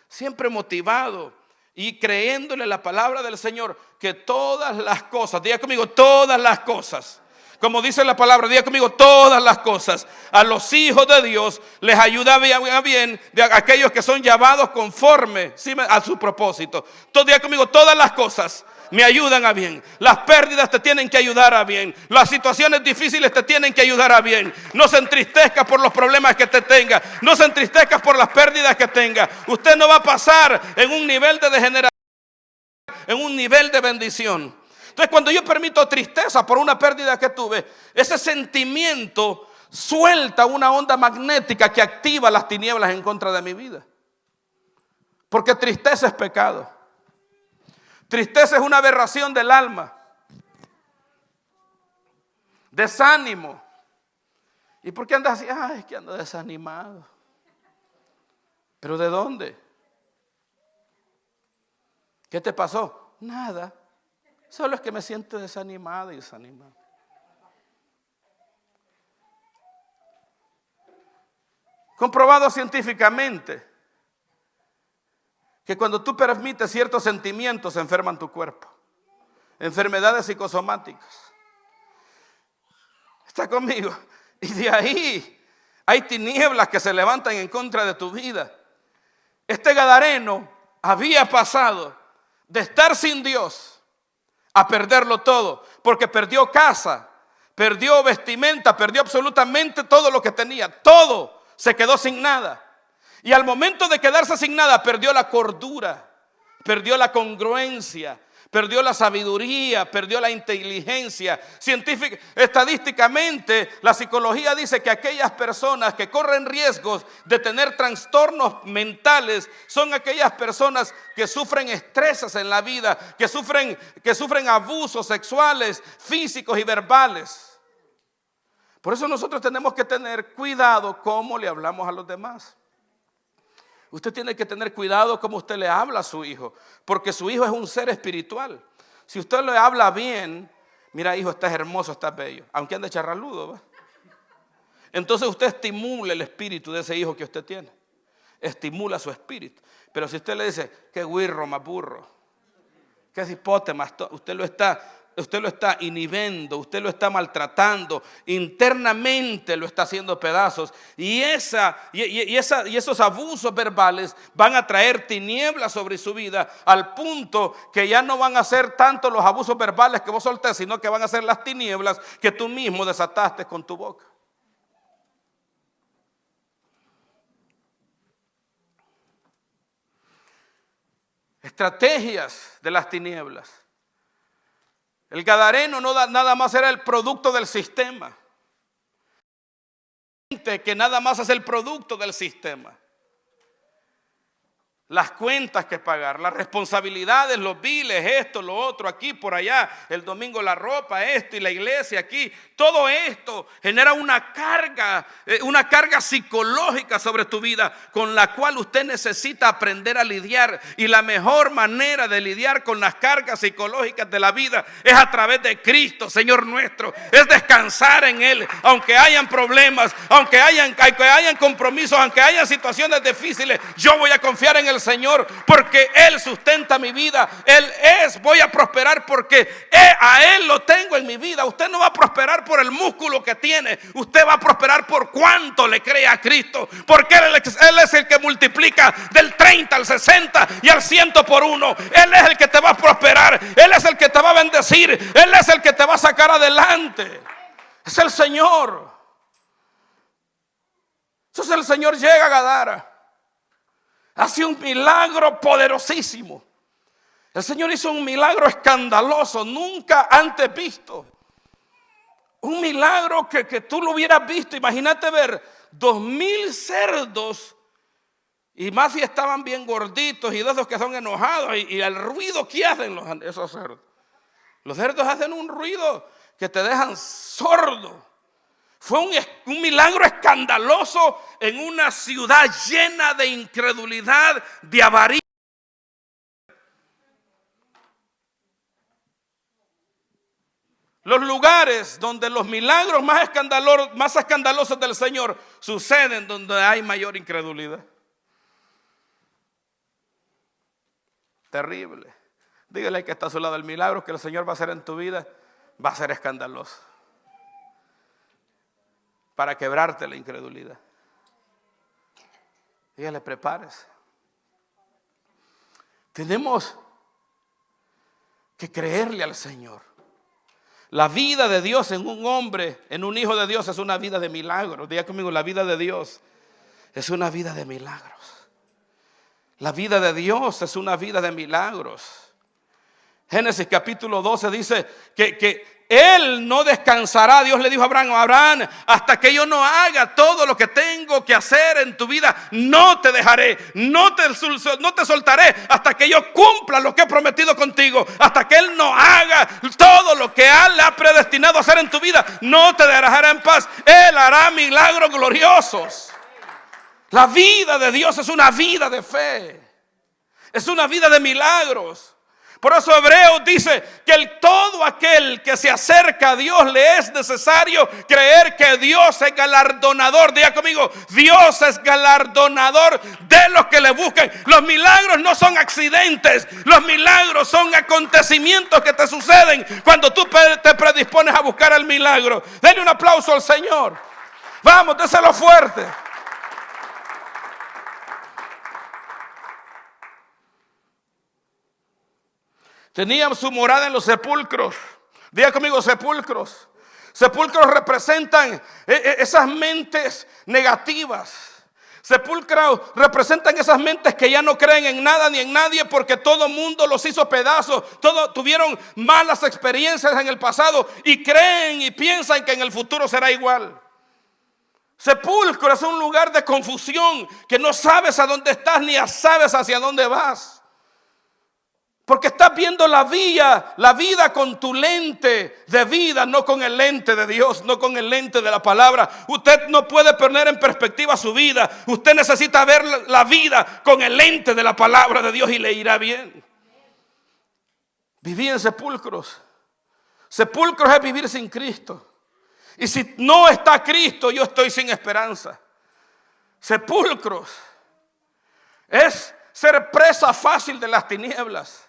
siempre motivado y creyéndole la palabra del Señor, que todas las cosas, diga conmigo, todas las cosas, como dice la palabra, diga conmigo, todas las cosas, a los hijos de Dios les ayuda bien de aquellos que son llamados conforme a su propósito. Diga conmigo, todas las cosas me ayudan a bien. Las pérdidas te tienen que ayudar a bien. Las situaciones difíciles te tienen que ayudar a bien. No se entristezca por los problemas que te tenga. No se entristezca por las pérdidas que tenga. Usted no va a pasar en un nivel de degeneración, en un nivel de bendición. Entonces, cuando yo permito tristeza por una pérdida que tuve, ese sentimiento suelta una onda magnética que activa las tinieblas en contra de mi vida. Porque tristeza es pecado. Tristeza es una aberración del alma. Desánimo. ¿Y por qué andas así? Ay, es que ando desanimado. ¿Pero de dónde? ¿Qué te pasó? Nada. Solo es que me siento desanimado y desanimado. Comprobado científicamente que cuando tú permites ciertos sentimientos se enferman tu cuerpo. Enfermedades psicosomáticas. ¿Está conmigo? Y de ahí hay tinieblas que se levantan en contra de tu vida. Este gadareno había pasado de estar sin Dios a perderlo todo, porque perdió casa, perdió vestimenta, perdió absolutamente todo lo que tenía. Todo, se quedó sin nada. Y al momento de quedarse sin nada, perdió la cordura, perdió la congruencia, perdió la sabiduría, perdió la inteligencia. Estadísticamente, la psicología dice que aquellas personas que corren riesgos de tener trastornos mentales son aquellas personas que sufren estreses en la vida, que sufren abusos sexuales, físicos y verbales. Por eso nosotros tenemos que tener cuidado cómo le hablamos a los demás. Usted tiene que tener cuidado cómo usted le habla a su hijo, porque su hijo es un ser espiritual. Si usted le habla bien, mira hijo, estás hermoso, estás bello, aunque ande charraludo, ¿va? Entonces usted estimula el espíritu de ese hijo que usted tiene. Estimula su espíritu. Pero si usted le dice, qué guirro más burro, qué cipote más, usted lo está inhibiendo, usted lo está maltratando, internamente lo está haciendo pedazos, y esos abusos verbales van a traer tinieblas sobre su vida, al punto que ya no van a ser tanto los abusos verbales que vos soltés, sino que van a ser las tinieblas que tú mismo desataste con tu boca. Estrategias de las tinieblas. El gadareno nada más era el producto del sistema. Que nada más es el producto del sistema. las cuentas que pagar, las responsabilidades, los biles, esto, lo otro, aquí, por allá, el domingo la ropa, esto y la iglesia aquí. Todo esto genera una carga psicológica sobre tu vida con la cual usted necesita aprender a lidiar. Y la mejor manera de lidiar con las cargas psicológicas de la vida es a través de Cristo, Señor nuestro. Es descansar en Él, aunque hayan problemas, aunque hayan compromisos, aunque hayan situaciones difíciles. Yo voy a confiar en el Señor porque Él sustenta mi vida. Voy a prosperar porque a Él lo tengo en mi vida. Usted no va a prosperar por el músculo que tiene. Usted va a prosperar por cuánto le cree a Cristo. Porque Él es el que multiplica del 30 al 60 y al 100 por uno. Él es el que te va a prosperar. Él es el que te va a bendecir. Él es el que te va a sacar adelante. Es el Señor. Entonces el Señor llega a Gadara. Hace un milagro poderosísimo. El Señor hizo un milagro escandaloso, nunca antes visto. Un milagro que tú lo hubieras visto. Imagínate ver 2,000 cerdos. Y más si estaban bien gorditos y de esos que son enojados. Y el ruido que hacen esos cerdos. Los cerdos hacen un ruido que te dejan sordo. Fue un milagro escandaloso en una ciudad llena de incredulidad, de avaricia. Los lugares donde los milagros más escandalosos del Señor suceden donde hay mayor incredulidad. Terrible. Dígale al que está a su lado, el milagro que el Señor va a hacer en tu vida va a ser escandaloso. Para quebrarte la incredulidad. Dígale, prepárese. Tenemos que creerle al Señor. La vida de Dios en un hombre, en un hijo de Dios, es una vida de milagros. Diga conmigo, la vida de Dios es una vida de milagros. La vida de Dios es una vida de milagros. Génesis capítulo 12 dice que Él no descansará. Dios le dijo a Abraham, hasta que yo no haga todo lo que tengo que hacer en tu vida, no te dejaré, no te soltaré hasta que yo cumpla lo que he prometido contigo. Hasta que Él no haga todo lo que Él ha predestinado a hacer en tu vida, no te dejará en paz. Él hará milagros gloriosos. La vida de Dios es una vida de fe. Es una vida de milagros. Por eso Hebreos dice que todo aquel que se acerca a Dios le es necesario creer que Dios es galardonador. Diga conmigo, Dios es galardonador de los que le buscan. Los milagros no son accidentes. Los milagros son acontecimientos que te suceden cuando tú te predispones a buscar el milagro. Denle un aplauso al Señor. Vamos, déselo fuerte. Tenían su morada en los sepulcros. Diga conmigo, sepulcros. Sepulcros representan esas mentes negativas. Sepulcros representan esas mentes que ya no creen en nada ni en nadie porque todo el mundo los hizo pedazos. Todos tuvieron malas experiencias en el pasado y creen y piensan que en el futuro será igual. Sepulcro es un lugar de confusión, que no sabes a dónde estás ni sabes hacia dónde vas. Porque estás viendo la vida con tu lente de vida, no con el lente de Dios, no con el lente de la palabra. Usted no puede poner en perspectiva su vida. Usted necesita ver la vida con el lente de la palabra de Dios y le irá bien. Viví en sepulcros. Sepulcros es vivir sin Cristo. Y si no está Cristo, yo estoy sin esperanza. Sepulcros es ser presa fácil de las tinieblas.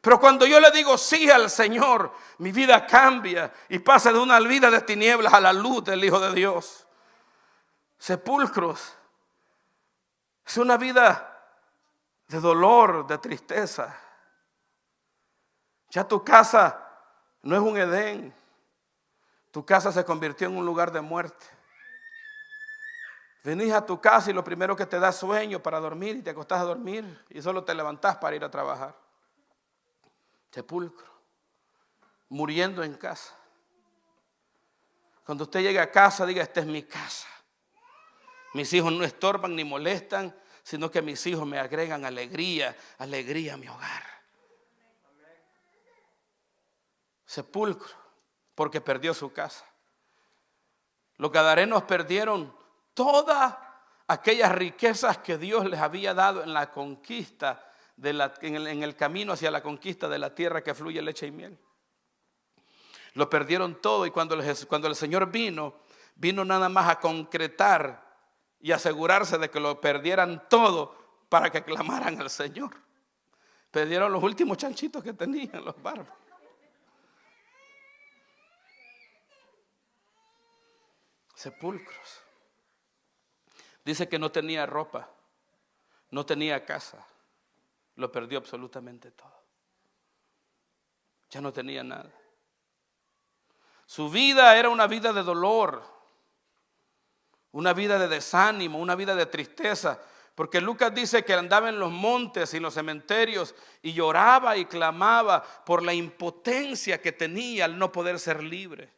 Pero cuando yo le digo sí al Señor, mi vida cambia y pasa de una vida de tinieblas a la luz del Hijo de Dios. Sepulcros es una vida de dolor, de tristeza. Ya tu casa no es un Edén. Tu casa se convirtió en un lugar de muerte. Venís a tu casa y lo primero que te da sueño para dormir y te acostás a dormir y solo te levantás para ir a trabajar. Sepulcro, muriendo en casa. Cuando usted llegue a casa, diga, esta es mi casa. Mis hijos no estorban ni molestan. sino que mis hijos me agregan alegría a mi hogar. Sepulcro, porque perdió su casa. Los gadarenos perdieron todas aquellas riquezas que Dios les había dado en la conquista, en el camino hacia la conquista de la tierra que fluye leche y miel. Lo perdieron todo, y cuando el Señor vino nada más a concretar y asegurarse de que lo perdieran todo para que clamaran al Señor. Perdieron los últimos chanchitos que tenían, los barbos. Sepulcros. Dice que no tenía ropa, no tenía casa, lo perdió absolutamente todo. Ya no tenía nada. Su vida era una vida de dolor, una vida de desánimo, una vida de tristeza, porque Lucas dice que andaba en los montes y en los cementerios y lloraba y clamaba por la impotencia que tenía al no poder ser libre.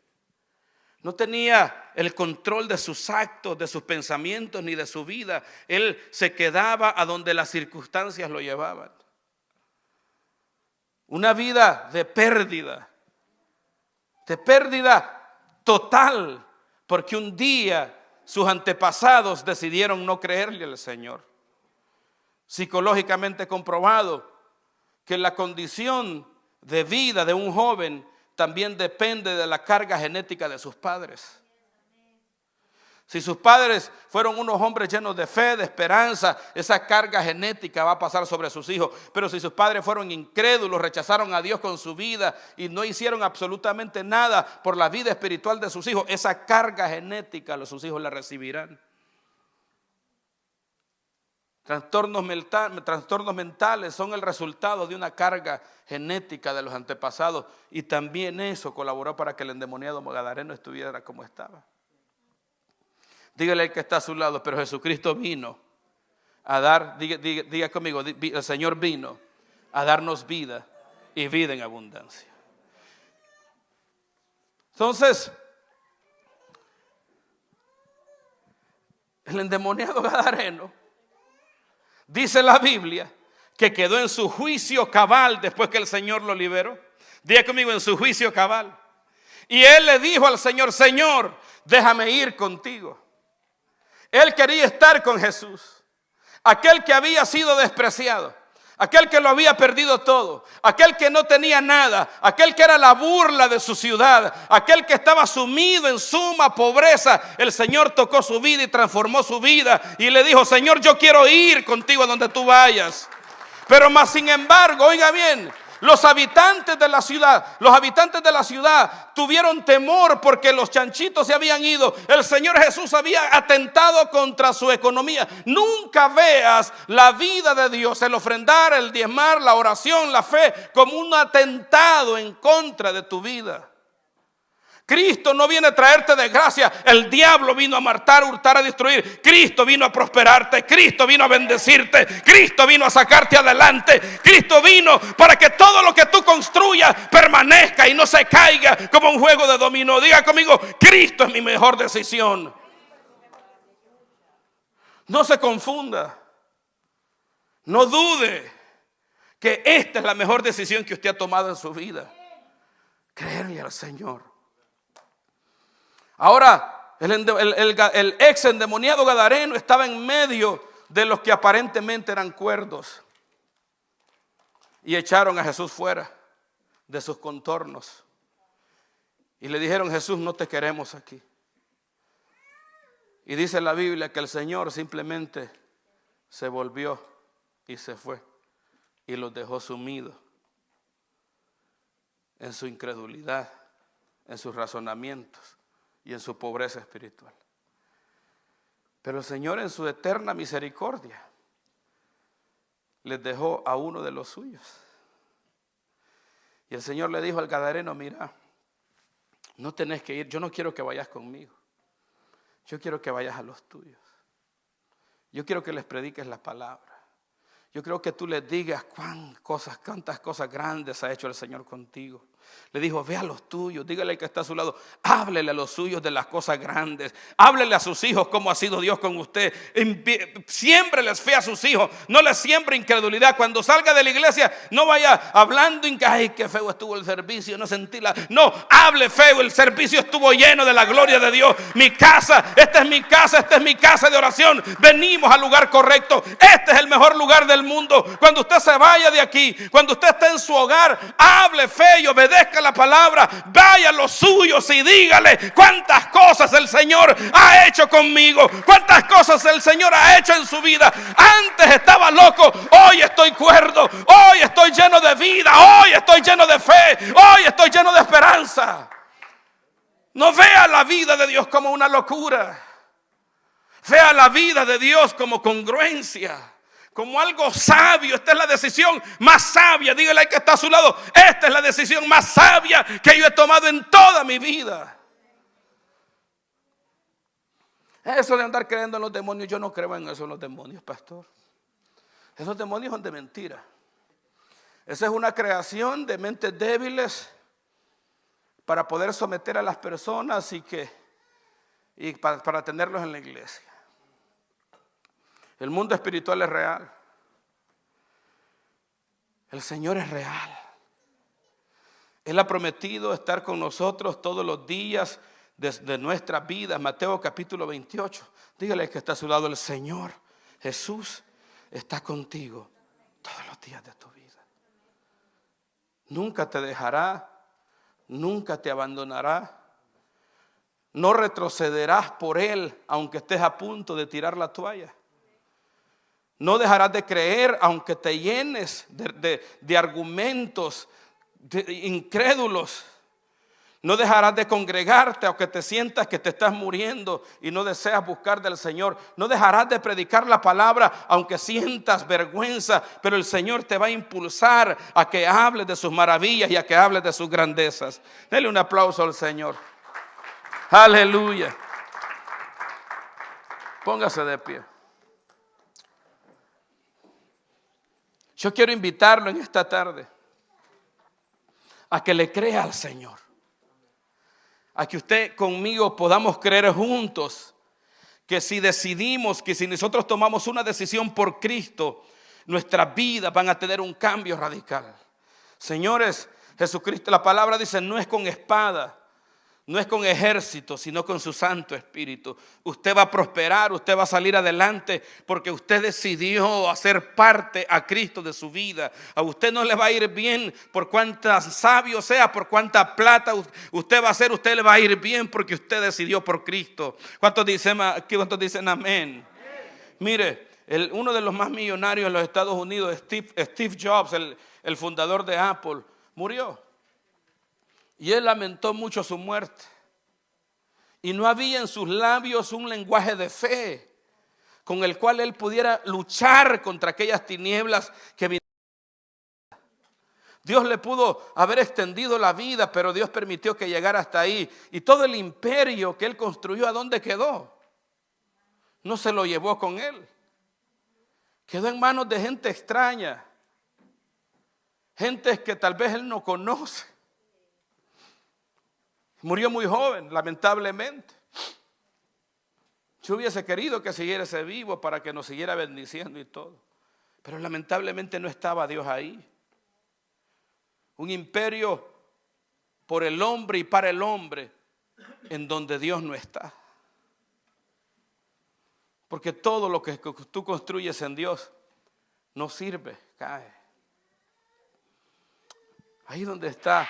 No tenía el control de sus actos, de sus pensamientos, ni de su vida. Él se quedaba a donde las circunstancias lo llevaban. Una vida de pérdida total, porque un día sus antepasados decidieron no creerle al Señor. Psicológicamente comprobado que la condición de vida de un joven también depende de la carga genética de sus padres. Si sus padres fueron unos hombres llenos de fe, de esperanza, esa carga genética va a pasar sobre sus hijos. Pero si sus padres fueron incrédulos, rechazaron a Dios con su vida y no hicieron absolutamente nada por la vida espiritual de sus hijos, esa carga genética sus hijos la recibirán. Trastornos mentales son el resultado de una carga genética de los antepasados, y también eso colaboró para que el endemoniado gadareno estuviera como estaba. Dígale al que está a su lado: pero Jesucristo vino a dar, diga conmigo, el Señor vino a darnos vida y vida en abundancia. Entonces, el endemoniado gadareno, dice la Biblia, que quedó en su juicio cabal después que el Señor lo liberó. Diga conmigo: en su juicio cabal. Y él le dijo al Señor: Señor, déjame ir contigo. Él quería estar con Jesús, aquel que había sido despreciado, aquel que lo había perdido todo, aquel que no tenía nada, aquel que era la burla de su ciudad, aquel que estaba sumido en suma pobreza. El Señor tocó su vida y transformó su vida y le dijo: Señor, yo quiero ir contigo a donde tú vayas. Pero más sin embargo, oiga bien, los habitantes de la ciudad tuvieron temor porque los chanchitos se habían ido. El Señor Jesús había atentado contra su economía. Nunca veas la vida de Dios, el ofrendar, el diezmar, la oración, la fe, como un atentado en contra de tu vida. Cristo no viene a traerte desgracia. El diablo vino a matar, hurtar, a destruir. Cristo vino a prosperarte. Cristo vino a bendecirte. Cristo vino a sacarte adelante. Cristo vino para que todo lo que tú construyas permanezca y no se caiga como un juego de dominó. Diga conmigo: Cristo es mi mejor decisión. No se confunda. No dude que esta es la mejor decisión que usted ha tomado en su vida: creerle al Señor. Ahora, el ex endemoniado gadareno estaba en medio de los que aparentemente eran cuerdos, y echaron a Jesús fuera de sus contornos y le dijeron: Jesús, no te queremos aquí. Y dice la Biblia que el Señor simplemente se volvió y se fue y los dejó sumidos en su incredulidad, en sus razonamientos y en su pobreza espiritual. Pero el Señor, en su eterna misericordia, les dejó a uno de los suyos. Y el Señor le dijo al gadareno: mira, no tenés que ir, yo no quiero que vayas conmigo, yo quiero que vayas a los tuyos. Yo quiero que les prediques la palabra. Yo creo que tú les digas cuántas cosas grandes ha hecho el Señor contigo. Le dijo, ve a los tuyos, dígale al que está a su lado, háblele a los suyos de las cosas grandes. Háblele a sus hijos cómo ha sido Dios con usted. Siémbreles fe a sus hijos, no les siembre incredulidad. Cuando salga de la iglesia, no vaya hablando, ay, qué feo estuvo el servicio, no sentí la... No, hable feo, el servicio estuvo lleno de la gloria de Dios. Mi casa, esta es mi casa de oración. Venimos al lugar correcto. Este es el mejor lugar del mundo. Cuando usted se vaya de aquí, cuando usted esté en su hogar, hable fe y obedezca la palabra. Vaya a los suyos y dígale cuántas cosas el Señor ha hecho conmigo, cuántas cosas el Señor ha hecho en su vida. Antes estaba loco, hoy estoy cuerdo, hoy estoy lleno de vida, hoy estoy lleno de fe, hoy estoy lleno de esperanza. No vea la vida de Dios como una locura. Vea la vida de Dios como congruencia, como algo sabio. Esta es la decisión más sabia. Dígale al que está a su lado, esta es la decisión más sabia que yo he tomado en toda mi vida. Eso de andar creyendo en los demonios, yo no creo en eso, en los demonios, pastor. Esos demonios son de mentira. Esa es una creación de mentes débiles para poder someter a las personas y para tenerlos en la iglesia. El mundo espiritual es real. El Señor es real. Él ha prometido estar con nosotros todos los días de nuestras vidas. Mateo capítulo 28. Dígale que está a su lado, el Señor Jesús está contigo todos los días de tu vida. Nunca te dejará, nunca te abandonará. No retrocederás por Él aunque estés a punto de tirar la toalla. No dejarás de creer aunque te llenes de argumentos incrédulos. No dejarás de congregarte aunque te sientas que te estás muriendo y no deseas buscar del Señor. No dejarás de predicar la palabra aunque sientas vergüenza, pero el Señor te va a impulsar a que hables de sus maravillas y a que hables de sus grandezas. Dele un aplauso al Señor. Aleluya. Póngase de pie. Yo quiero invitarlo en esta tarde a que le crea al Señor. A que usted conmigo podamos creer juntos que si decidimos, que si nosotros tomamos una decisión por Cristo, nuestras vidas van a tener un cambio radical. Señores, Jesucristo, la palabra dice, no es con espada, no es con ejército, sino con su Santo Espíritu. Usted va a prosperar, usted va a salir adelante porque usted decidió hacer parte a Cristo de su vida. A usted no le va a ir bien por cuánta sabio sea, por cuánta plata usted va a hacer. Usted le va a ir bien porque usted decidió por Cristo. ¿Cuántos dicen amén? Mire, uno de los más millonarios en los Estados Unidos, Steve Jobs, el fundador de Apple, murió. Y él lamentó mucho su muerte. Y no había en sus labios un lenguaje de fe con el cual él pudiera luchar contra aquellas tinieblas que vinieron. Dios le pudo haber extendido la vida, pero Dios permitió que llegara hasta ahí. Y todo el imperio que él construyó, ¿a dónde quedó? No se lo llevó con él. Quedó en manos de gente extraña. Gente que tal vez él no conoce. Murió muy joven, lamentablemente. Yo hubiese querido que siguiese vivo para que nos siguiera bendiciendo y todo. Pero lamentablemente no estaba Dios ahí. Un imperio por el hombre y para el hombre en donde Dios no está. Porque todo lo que tú construyes en Dios no sirve, cae. Ahí donde está